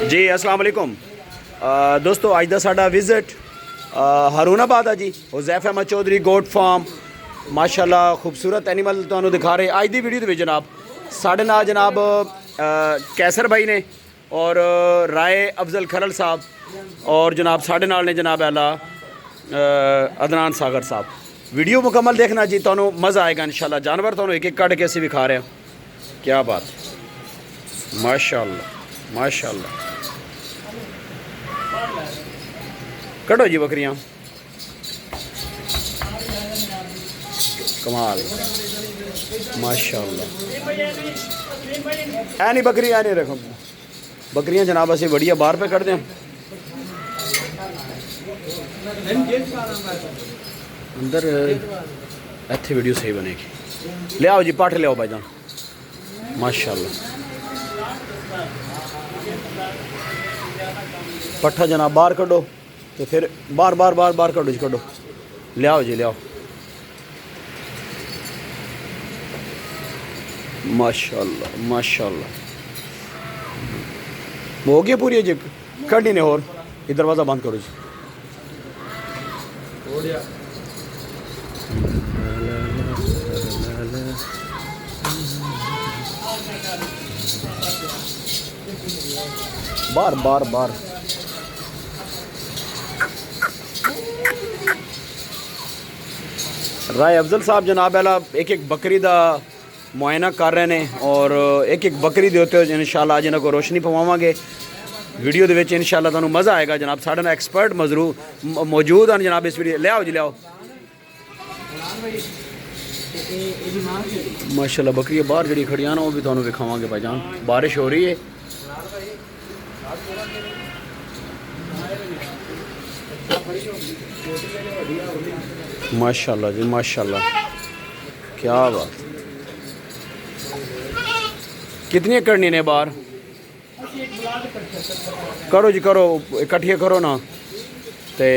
जी अस्सलाम वालेकुम दोस्तों, अज का साडा विजिट हारूनाबाद है जी। हुज़ैफ अहमद चौधरी गोट फार्म माशाल्लाह खूबसूरत एनिमल तुहानू दिखा रहे। अज की वीडियो में जनाब साढ़े नाल जनाब कैसर भाई ने और राय अफजल खरल साहब और जनाब साढ़े नाल ने जनाब आला अदनान सागर साहब। वीडियो मुकम्मल देखना जी, तुहानू मज़ा आएगा इंशाल्लाह। जानवर तुहानू एक एक कट के असीं विखा रहे हैं। क्या बात, माशाल्लाह माशाल्लाह। कटो जी बकरियाँ, कमाल माशाल्लाह। ऐ नहीं बकरी, ऐ नहीं रखो बकरियाँ जनाब। असी बढ़िया बाहर पे कट दें अंदर, इत्थे वीडियो सही बनेगी। ले आओ जी पठ ले आओ भाईजान, माशाल्लाह। पट्ठा जनाब बाहर कड्डो तो फिर बार बार बार बार कड्डो जी, कड्डो। ले आओ जी ले आओ, माशाल्लाह माशाल्लाह। हो गया पूरी जी, कड्डी ने और ये दरवाज़ा बंद करो जी। बार बार बार राय अफजल साहब जनाब आला एक एक बकरी का मुआयना कर रहे हैं और एक एक बकरी दे उत्ते इंशाल्लाह अज इन्हां को रोशनी पवावांगे वीडियो दे विच। इंशाल्लाह तुहानू मज़ा आएगा जनाब। साढ़े नाल एक्सपर्ट मौजूद हैं जनाब इस वीडियो। ले आओ जी ले आओ, माशाल्लाह। बकरियां बाहर जड़ी खड़ियां ना वो भी तुहानू विखावांगे भाईजान। बारिश हो रही है, माशाल्लाह जी माशाल्लाह। क्या बात, कितनी करनी ने बाहर? करो जी करो, इकट्ठिया करो ना ते